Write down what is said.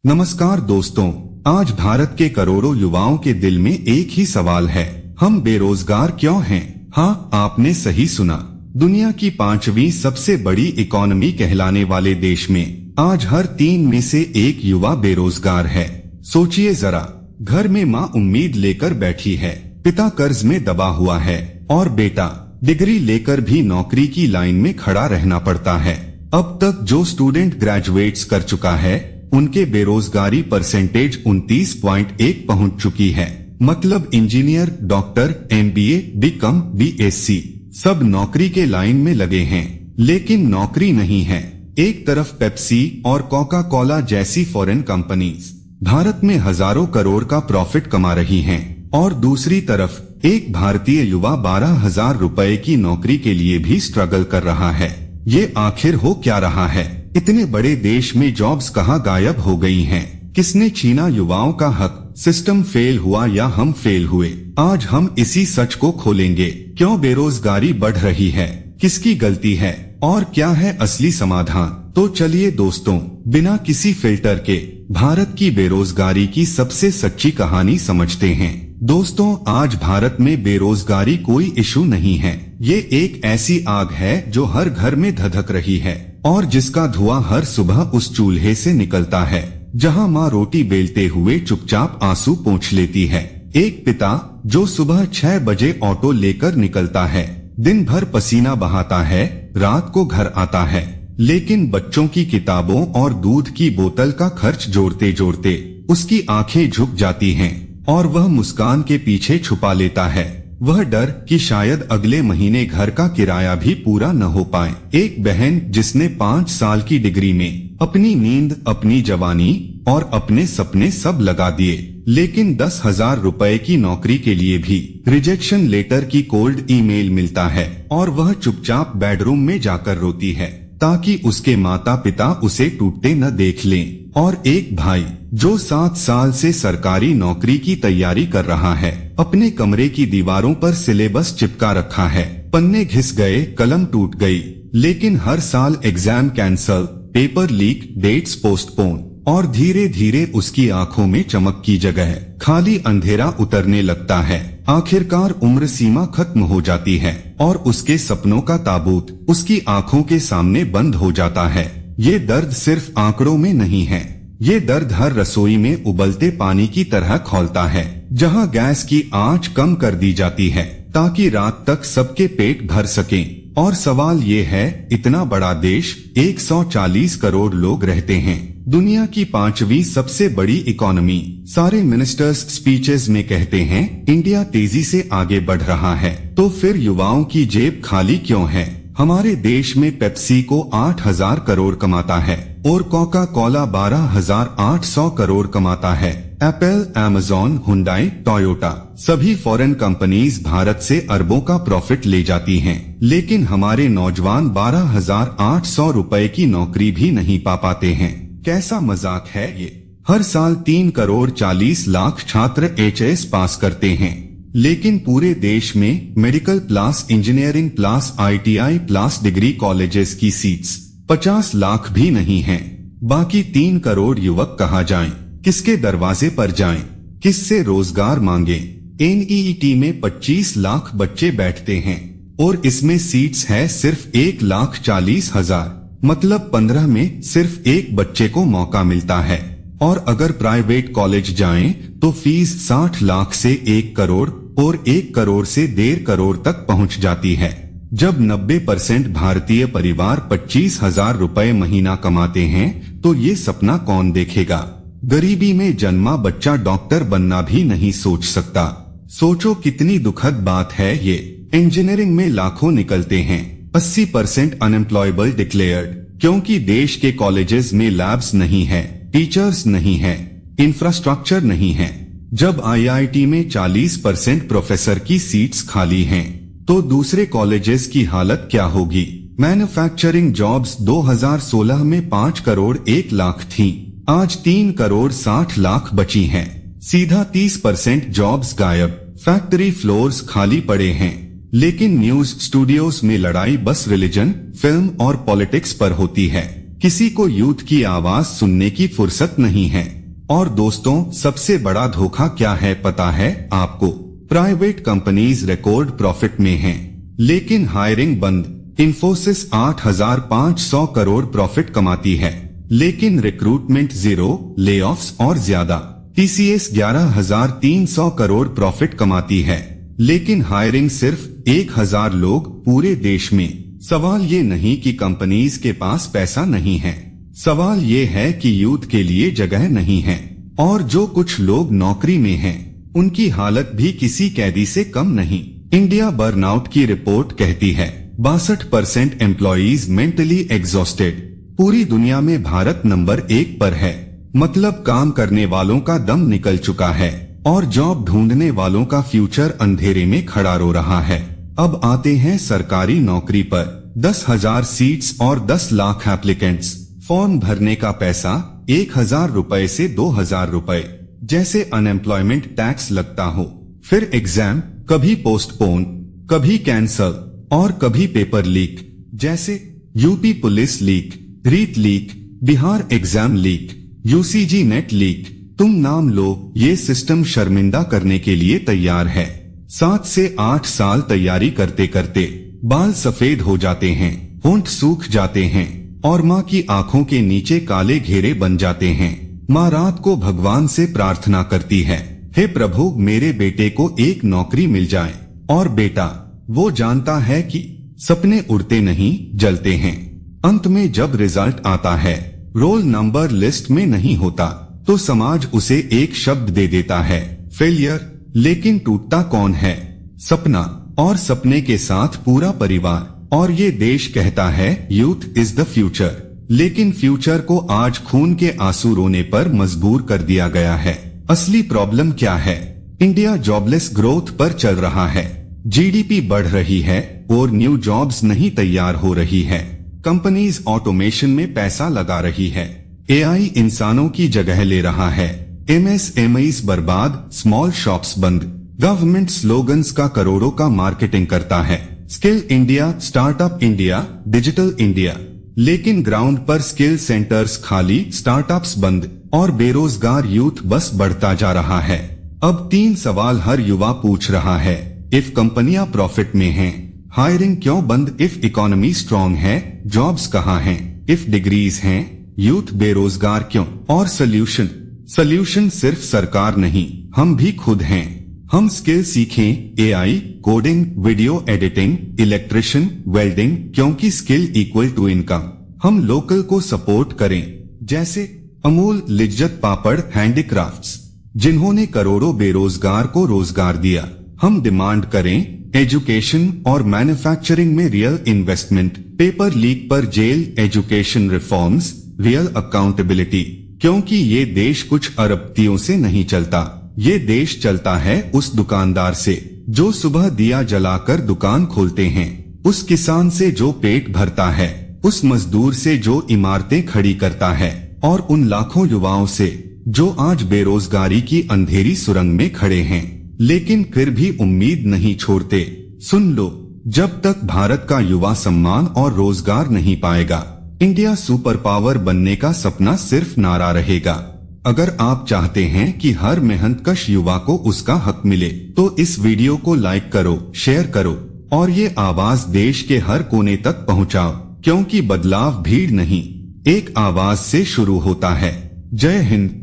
नमस्कार दोस्तों, आज भारत के करोड़ों युवाओं के दिल में एक ही सवाल है, हम बेरोजगार क्यों हैं? हाँ, आपने सही सुना। दुनिया की 5वीं सबसे बड़ी इकोनॉमी कहलाने वाले देश में आज हर 3 में से 1 युवा बेरोजगार है। सोचिए जरा, घर में माँ उम्मीद लेकर बैठी है, पिता कर्ज में दबा हुआ है और बेटा डिग्री लेकर भी नौकरी की लाइन में खड़ा रहना पड़ता है। अब तक जो स्टूडेंट ग्रेजुएट्स कर चुका है उनके बेरोजगारी परसेंटेज 29.1 पहुंच चुकी है। मतलब engineer, doctor, MBA, BCom, BSc सब नौकरी के लाइन में लगे हैं, लेकिन नौकरी नहीं है। एक तरफ पेप्सी और कोका कोला जैसी फॉरेन कंपनीज भारत में हजारों करोड़ का प्रॉफिट कमा रही हैं, और दूसरी तरफ एक भारतीय युवा 12,000 रुपए की नौकरी के लिए भी स्ट्रगल कर रहा है। ये आखिर हो क्या रहा है? इतने बड़े देश में जॉब्स कहाँ गायब हो गई हैं? किसने छीना युवाओं का हक? सिस्टम फेल हुआ या हम फेल हुए? आज हम इसी सच को खोलेंगे। क्यों बेरोजगारी बढ़ रही है, किसकी गलती है और क्या है असली समाधान? तो चलिए दोस्तों, बिना किसी फिल्टर के भारत की बेरोजगारी की सबसे सच्ची कहानी समझते हैं। दोस्तों, आज भारत में बेरोजगारी कोई इशू नहीं है, ये एक ऐसी आग है जो हर घर में धधक रही है और जिसका धुआं हर सुबह उस चूल्हे से निकलता है जहां माँ रोटी बेलते हुए चुपचाप आंसू पोंछ लेती है। एक पिता जो सुबह 6 बजे ऑटो लेकर निकलता है, दिन भर पसीना बहाता है, रात को घर आता है, लेकिन बच्चों की किताबों और दूध की बोतल का खर्च जोड़ते जोड़ते उसकी आंखें झुक जाती हैं और वह मुस्कान के पीछे छुपा लेता है वह डर कि शायद अगले महीने घर का किराया भी पूरा न हो पाए। एक बहन जिसने 5 साल की डिग्री में अपनी नींद, अपनी जवानी और अपने सपने सब लगा दिए, लेकिन 10,000 रुपए की नौकरी के लिए भी रिजेक्शन लेटर की कोल्ड ईमेल मिलता है और वह चुपचाप बेडरूम में जाकर रोती है ताकि उसके माता पिता उसे टूटते न देख लें। और एक भाई जो 7 साल से सरकारी नौकरी की तैयारी कर रहा है, अपने कमरे की दीवारों पर सिलेबस चिपका रखा है, पन्ने घिस गए, कलम टूट गई, लेकिन हर साल exam cancel, paper leak, dates postpone, और धीरे धीरे उसकी आंखों में चमक की जगह खाली अंधेरा उतरने लगता है। आखिरकार उम्र सीमा खत्म हो जाती है और उसके सपनों का ताबूत उसकी आंखों के सामने बंद हो जाता है। ये दर्द सिर्फ आंकड़ों में नहीं है, ये दर्द हर रसोई में उबलते पानी की तरह खौलता है, जहां गैस की आंच कम कर दी जाती है ताकि रात तक सबके पेट भर सकें। और सवाल ये है, इतना बड़ा देश, 140 करोड़ लोग रहते हैं, दुनिया की 5वीं सबसे बड़ी इकोनॉमी, सारे मिनिस्टर्स स्पीचेस में कहते हैं इंडिया तेजी से आगे बढ़ रहा है, तो फिर युवाओं की जेब खाली क्यों है? हमारे देश में पेप्सी को 8,000 करोड़ कमाता है और कोका कोला 12,800 करोड़ कमाता है। एप्पल, अमेज़न, हुंडई, टोयोटा सभी फॉरेन कंपनीज भारत से अरबों का प्रॉफिट ले जाती हैं, लेकिन हमारे नौजवान 12,800 रुपए की नौकरी भी नहीं पा पाते हैं। कैसा मजाक है ये? हर साल 3 करोड़ 40 लाख छात्र HS पास करते हैं, लेकिन पूरे देश में medical plus, engineering plus, ITI plus degree colleges की सीट्स 50 लाख भी नहीं हैं। बाकी 3 करोड़ युवक कहाँ जाएं? किसके दरवाजे पर जाएं? किससे रोजगार मांगे? NEET में 25 लाख बच्चे बैठते हैं और इसमें सीट्स है सिर्फ 1,40,000, मतलब 15 में सिर्फ एक बच्चे को मौका मिलता है। और अगर प्राइवेट कॉलेज जाएं तो फीस 60 लाख से 1 करोड़ और 1 करोड़ से 1.5 करोड़ तक पहुंच जाती है। जब 90% भारतीय परिवार 25,000 रुपए महीना कमाते हैं तो ये सपना कौन देखेगा? गरीबी में जन्मा बच्चा डॉक्टर बनना भी नहीं सोच सकता। सोचो कितनी दुखद बात है ये। इंजीनियरिंग में लाखों निकलते हैं, 80% अनएम्प्लॉयबल डिक्लेयर्ड, क्योंकि देश के कॉलेजेस में लैब्स नहीं है, टीचर्स नहीं है, इंफ्रास्ट्रक्चर नहीं है। जब IIT में 40% प्रोफेसर की सीट्स खाली हैं, तो दूसरे कॉलेजेस की हालत क्या होगी? मैन्युफैक्चरिंग जॉब्स 2016 में 5 करोड़ 1 लाख थीं, आज 3 करोड़ 60 लाख बची हैं। सीधा 30% जॉब्स गायब, फैक्ट्री फ्लोर्स खाली पड़े हैं। लेकिन न्यूज स्टूडियोज में लड़ाई बस रिलीजन, फिल्म और पॉलिटिक्स पर होती है। किसी को यूथ की आवाज सुनने की फुर्सत नहीं है। और दोस्तों, सबसे बड़ा धोखा क्या है पता है आपको? प्राइवेट कंपनीज रिकॉर्ड प्रॉफिट में हैं, लेकिन हायरिंग बंद। इन्फोसिस 8,500 करोड़ प्रॉफिट कमाती है, लेकिन रिक्रूटमेंट 0, लेऑफ्स और ज्यादा। टीसीएस 11,300 करोड़ प्रॉफिट कमाती है, लेकिन हायरिंग सिर्फ 1,000 लोग पूरे देश में। सवाल ये नहीं कि कंपनीज के पास पैसा नहीं है, सवाल ये है कि यूथ के लिए जगह नहीं है। और जो कुछ लोग नौकरी में हैं, उनकी हालत भी किसी कैदी से कम नहीं। इंडिया बर्नआउट की रिपोर्ट कहती है 62% एम्प्लॉइज मेंटली एग्जॉस्टेड। पूरी दुनिया में भारत नंबर 1 पर है। मतलब काम करने वालों का दम निकल चुका है और जॉब ढूंढने वालों का फ्यूचर अंधेरे में खड़ा रो रहा है। अब आते हैं सरकारी नौकरी पर। 10,000 सीट्स और 10 लाख एप्लीकेंट्स। फॉर्म भरने का पैसा 1,000 रुपए से 2,000 रुपए, जैसे अनएम्प्लॉयमेंट टैक्स लगता हो। फिर एग्जाम कभी पोस्टपोन, कभी कैंसल और कभी पेपर लीक, जैसे UP police leak, REET leak, Bihar exam leak, UCG NET leak. तुम नाम लो, ये सिस्टम शर्मिंदा करने के लिए तैयार है। 7 से 8 साल तैयारी करते करते बाल सफेद हो जाते हैं, होंठ सूख जाते हैं और माँ की आंखों के नीचे काले घेरे बन जाते हैं। माँ रात को भगवान से प्रार्थना करती है, हे प्रभु मेरे बेटे को एक नौकरी मिल जाए। और बेटा वो जानता है कि सपने उड़ते नहीं जलते हैं। अंत में जब रिजल्ट आता है, रोल नंबर लिस्ट में नहीं होता, तो समाज उसे एक शब्द दे देता है, फेलियर। लेकिन टूटता कौन है? सपना, और सपने के साथ पूरा परिवार। और ये देश कहता है यूथ इज द फ्यूचर, लेकिन फ्यूचर को आज खून के आंसू रोने पर मजबूर कर दिया गया है। असली प्रॉब्लम क्या है? इंडिया जॉबलेस ग्रोथ पर चल रहा है, जीडीपी बढ़ रही है और न्यू जॉब्स नहीं तैयार हो रही है। कंपनीज ऑटोमेशन में पैसा लगा रही है, एआई इंसानों की जगह ले रहा है। एमएसएमईज बर्बाद, स्मॉल शॉप्स बंद। गवर्नमेंट स्लोगन्स का करोड़ों का मार्केटिंग करता है, skill India, startup India, digital India. लेकिन ग्राउंड पर स्किल सेंटर्स खाली, स्टार्टअप्स बंद और बेरोजगार यूथ बस बढ़ता जा रहा है। अब 3 सवाल हर युवा पूछ रहा है। इफ कंपनियां प्रॉफिट में हैं, हायरिंग क्यों बंद? इफ इकोनॉमी स्ट्रॉन्ग है, जॉब्स कहाँ हैं? इफ डिग्रीज हैं, यूथ बेरोजगार क्यों? और सल्यूशन सिर्फ सरकार नहीं, हम भी खुद हैं। हम स्किल सीखें, AI, coding, video editing, electrician, welding, क्योंकि स्किल इक्वल टू इनकम। हम लोकल को सपोर्ट करें, जैसे अमूल, लिज्जत पापड़, हैंडीक्राफ्ट्स, जिन्होंने करोड़ों बेरोजगार को रोजगार दिया। हम डिमांड करें एजुकेशन और मैन्युफैक्चरिंग में रियल इन्वेस्टमेंट, पेपर लीक पर jail, education reforms, real accountability. क्योंकि ये देश कुछ अरबपतियों से नहीं चलता, ये देश चलता है उस दुकानदार से जो सुबह दिया जलाकर दुकान खोलते हैं, उस किसान से जो पेट भरता है, उस मजदूर से जो इमारतें खड़ी करता है और उन लाखों युवाओं से जो आज बेरोजगारी की अंधेरी सुरंग में खड़े हैं, लेकिन फिर भी उम्मीद नहीं छोड़ते। सुन लो, जब तक भारत का युवा सम्मान और रोजगार नहीं पाएगा, इंडिया सुपर पावर बनने का सपना सिर्फ नारा रहेगा। अगर आप चाहते हैं कि हर मेहनतकश युवा को उसका हक मिले, तो इस वीडियो को लाइक करो, शेयर करो और ये आवाज देश के हर कोने तक पहुंचाओ, क्योंकि बदलाव भीड़ नहीं, एक आवाज से शुरू होता है। जय हिंद।